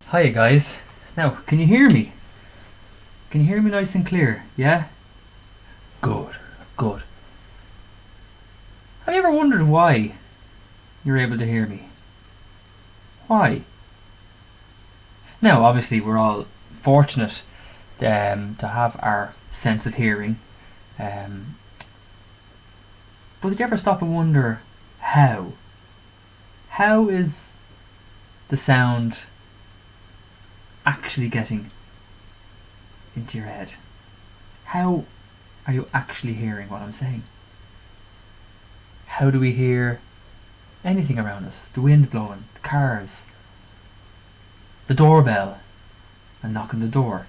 Hi guys. Now, can you hear me? Can you hear me nice and clear? Yeah? Good, good. Have you ever wondered why you're able to hear me? Why? Now, obviously, we're all fortunate to have our sense of hearing, um, but did you ever stop and wonder how? How is the sound actually getting into your head? How are you actually hearing what I'm saying? How do we hear anything around us? The wind blowing, the cars, the doorbell, and knocking the door,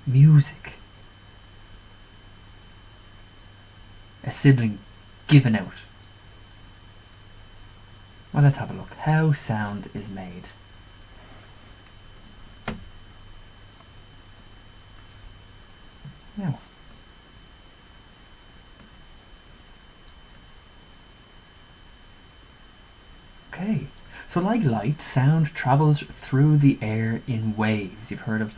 music, a sibling giving out. Well, let's have a look. How sound is made. Now, okay. So like light, sound travels through the air in waves. You've heard of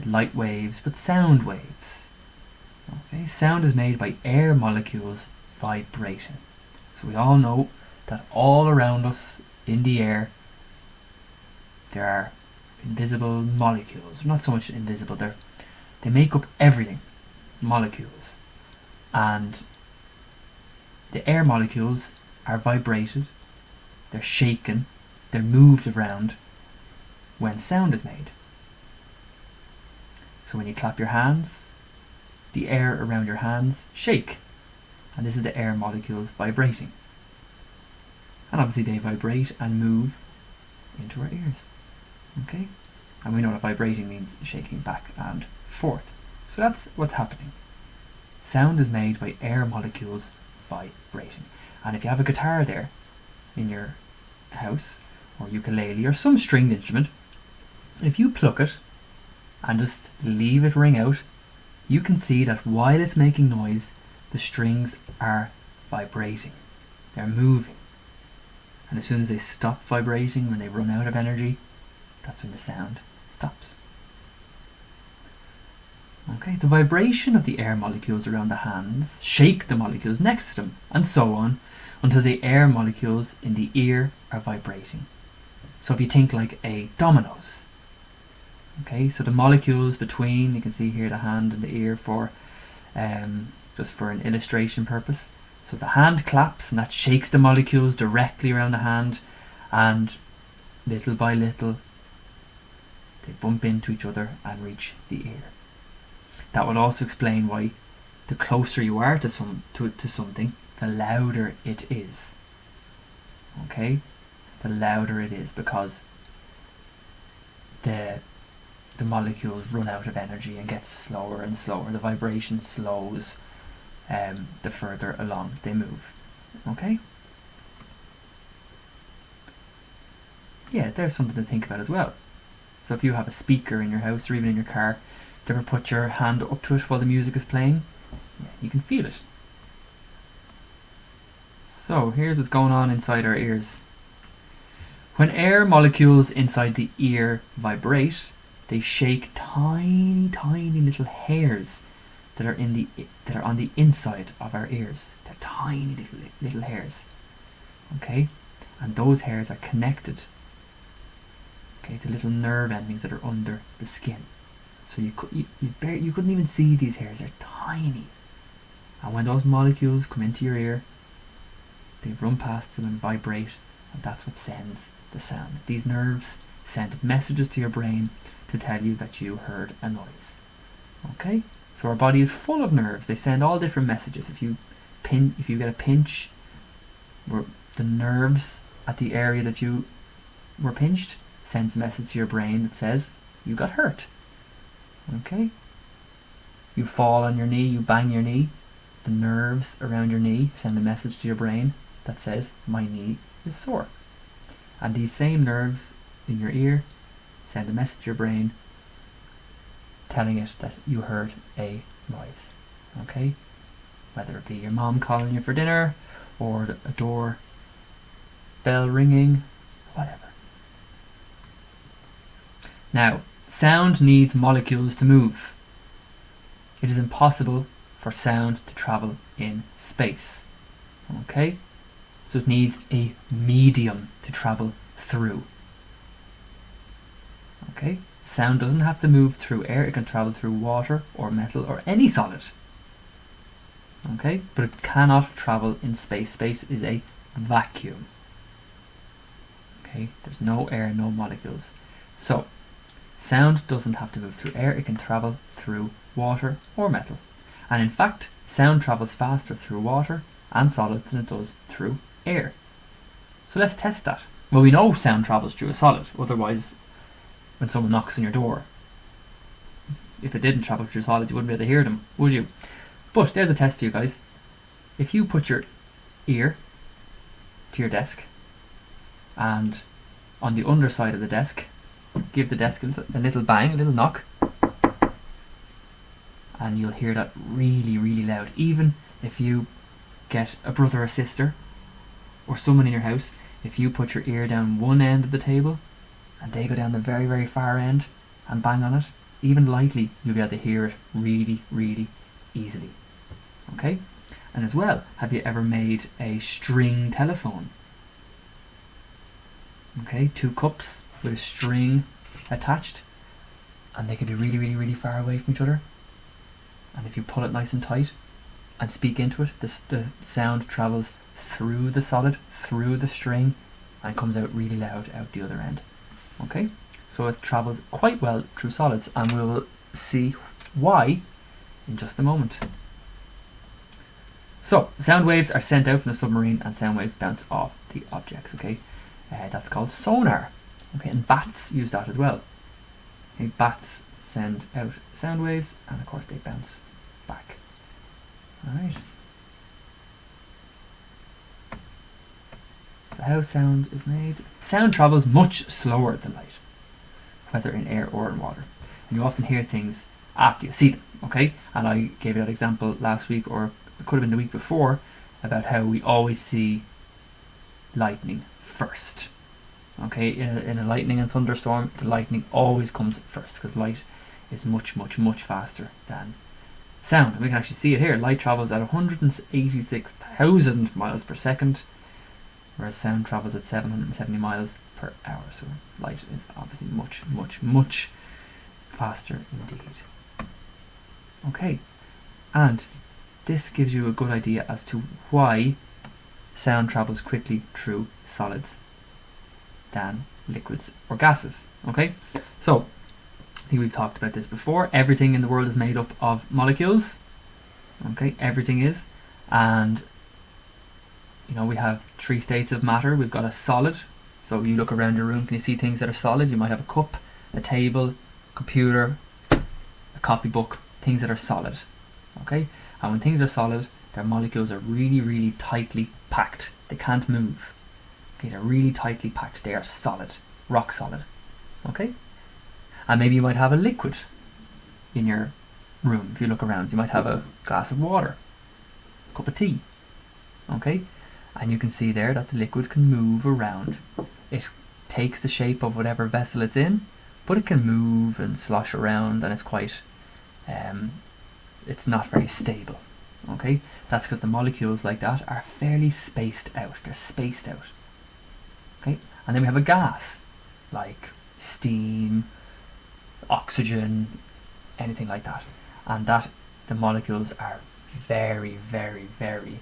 light waves, but sound waves. Okay, sound is made by air molecules vibrating. So we all know that all around us in the air there are invisible molecules. Not so much invisible, they make up everything. Molecules. And the air molecules are vibrated, they're shaken, they're moved around when sound is made. So when you clap your hands, the air around your hands shake, and this is the air molecules vibrating. And obviously they vibrate and move into our ears. Okay? And we know that vibrating means shaking back and forth. So that's what's happening. Sound is made by air molecules vibrating. And if you have a guitar there in your house, or ukulele, or some stringed instrument, if you pluck it and just leave it ring out, you can see that while it's making noise, the strings are vibrating. They're moving. And as soon as they stop vibrating, when they run out of energy, that's when the sound stops. Okay, the vibration of the air molecules around the hands shake the molecules next to them, and so on, until the air molecules in the ear are vibrating. So if you think like a dominoes, okay, so the molecules between, you can see here the hand and the ear for just for an illustration purpose. So the hand claps and that shakes the molecules directly around the hand, and little by little they bump into each other and reach the ear. That will also explain why the closer you are to something, the louder it is. Okay? The louder it is, because the molecules run out of energy and get slower and slower. The vibration slows the further along they move. Okay? Yeah, there's something to think about as well. So if you have a speaker in your house or even in your car, do you ever put your hand up to it while the music is playing? Yeah, you can feel it. So here's what's going on inside our ears. When air molecules inside the ear vibrate, they shake tiny, tiny little hairs that are on the inside of our ears. They're tiny little hairs. Okay? And those hairs are connected, okay, to little nerve endings that are under the skin. So you couldn't even see these hairs. They're tiny. And when those molecules come into your ear, they run past them and vibrate, and that's what sends the sound. These nerves send messages to your brain to tell you that you heard a noise. Okay? So our body is full of nerves. They send all different messages. If you get a pinch, where the nerves at the area that you were pinched sends a message to your brain that says you got hurt. Okay? You fall on your knee, you bang your knee, the nerves around your knee send a message to your brain that says my knee is sore. And these same nerves in your ear send a message to your brain telling it that you heard a noise. Okay? Whether it be your mom calling you for dinner, or a door bell ringing, whatever. Now, sound needs molecules to move. It is impossible for sound to travel in space. Okay? So it needs a medium to travel through. Okay? Sound doesn't have to move through air, it can travel through water or metal or any solid. Okay? But it cannot travel in space. Space is a vacuum. Okay? There's no air, no molecules. So, sound doesn't have to move through air, it can travel through water or metal. And in fact, sound travels faster through water and solids than it does through air. So let's test that. Well, we know sound travels through a solid, otherwise when someone knocks on your door, if it didn't travel through solids, you wouldn't be able to hear them, would you? But there's a test for you guys. If you put your ear to your desk and on the underside of the desk, give the desk a little bang, a little knock, and you'll hear that really, really loud. Even if you get a brother or sister or someone in your house, if you put your ear down one end of the table and they go down the very, very far end and bang on it, even lightly, you'll be able to hear it really, really easily. Okay? And as well, have you ever made a string telephone? Okay, 2 cups with a string attached, and they can be really, really, really far away from each other. And if you pull it nice and tight and speak into it, the sound travels through the solid, through the string, and comes out really loud out the other end. Okay, so it travels quite well through solids, and we will see why in just a moment. So, sound waves are sent out from the submarine and sound waves bounce off the objects, okay? That's called sonar, okay, and bats use that as well. Okay, bats send out sound waves and of course they bounce back. Alright. So how sound is made? Sound travels much slower than light, whether in air or in water. And you often hear things after you see them, okay? And I gave you that example last week, or it could have been the week before, about how we always see lightning first. Okay, in a lightning and thunderstorm, the lightning always comes first because light is much, much, much faster than sound. And we can actually see it here. Light travels at 186,000 miles per second, whereas sound travels at 770 miles per hour. So light is obviously much, much, much faster indeed. Okay, and this gives you a good idea as to why sound travels quickly through solids than liquids or gases. Okay, so I think we've talked about this before. Everything in the world is made up of molecules. Okay, everything is, and you know we have 3 states of matter. We've got a solid. So you look around your room, can you see things that are solid? You might have a cup, a table, computer, a copybook, things that are solid. Okay, and when things are solid, their molecules are really, really tightly packed. They can't move. Okay, they're really tightly packed. They are solid, rock solid. Okay, and maybe you might have a liquid in your room. If you look around, you might have a glass of water, a cup of tea. Okay, and you can see there that the liquid can move around. It takes the shape of whatever vessel it's in, but it can move and slosh around, and it's quite it's not very stable. Okay, that's because the molecules like that are fairly spaced out. They're spaced out. Okay, and then we have a gas like steam, oxygen, anything like that, and that the molecules are very, very, very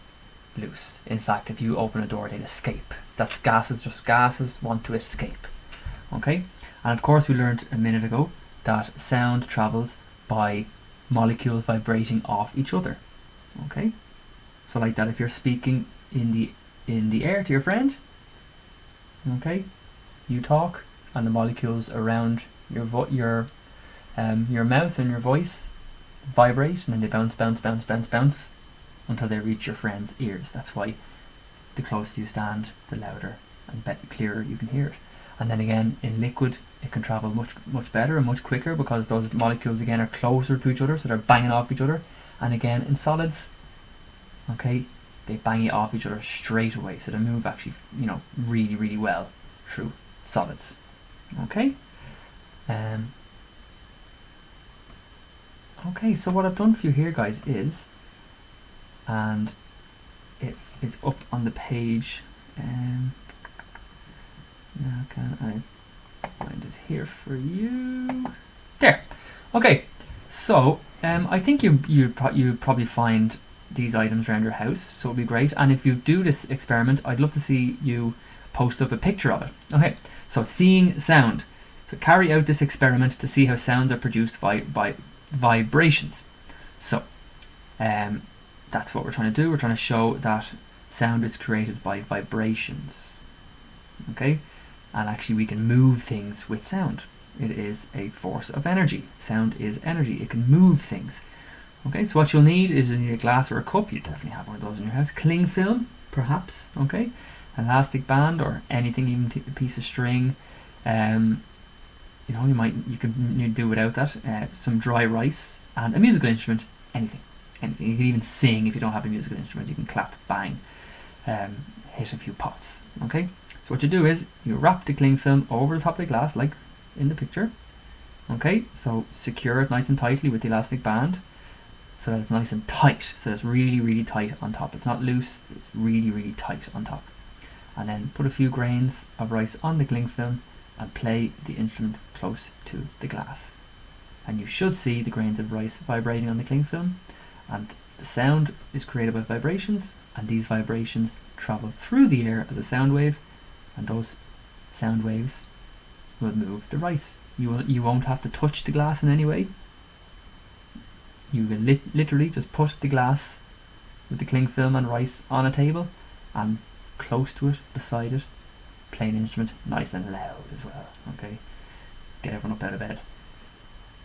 loose. In fact, if you open a door, they'll escape. That's gases. Just gases want to escape. Okay, and of course we learned a minute ago that sound travels by molecules vibrating off each other. Okay, so like that, if you're speaking in the air to your friend, okay, you talk, and the molecules around your mouth and your voice vibrate, and then they bounce, bounce, bounce, bounce, bounce until they reach your friend's ears. That's why the closer you stand, the louder and clearer you can hear it. And then again, in liquid, it can travel much, much better and much quicker because those molecules again are closer to each other, so they're banging off each other. And again, in solids, okay, they bang it off each other straight away, so they move actually, you know, really, really well through solids. Okay, Okay, so what I've done for you here, guys, is, and it is up on the page. Now can I find it here for you? There. Okay, so I think you probably find these items around your house, so it'll be great. And if you do this experiment, I'd love to see you post up a picture of it. Okay, so seeing sound. So carry out this experiment to see how sounds are produced by vibrations. So that's what we're trying to do. We're trying to show that sound is created by vibrations. Okay, and actually we can move things with sound. It is a force of energy. Sound is energy. It can move things. Okay, so what you'll need is a glass or a cup. You definitely have one of those in your house. Cling film, perhaps. Okay, elastic band or anything, even a piece of string. You know, you can do without that. Some dry rice and a musical instrument. Anything. You can even sing if you don't have a musical instrument. You can clap, bang, hit a few pots. Okay. So what you do is you wrap the cling film over the top of the glass, like in the picture. Okay, so secure it nice and tightly with the elastic band, so that it's nice and tight. So it's really, really tight on top. It's not loose. It's really, really tight on top. And then put a few grains of rice on the cling film and play the instrument close to the glass. And you should see the grains of rice vibrating on the cling film. And the sound is created by vibrations, and these vibrations travel through the air as a sound wave, and those sound waves will move the rice. You won't have to touch the glass in any way. You will literally just put the glass with the cling film and rice on a table, and close to it, beside it, play an instrument nice and loud as well. Okay, get everyone up out of bed.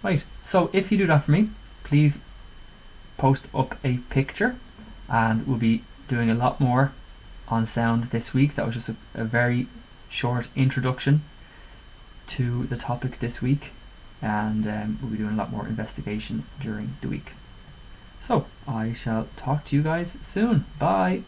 Right, so if you do that for me, please post up a picture, and we'll be doing a lot more on sound this week. That was just a very short introduction to the topic this week, and we'll be doing a lot more investigation during the week. So I shall talk to you guys soon. Bye.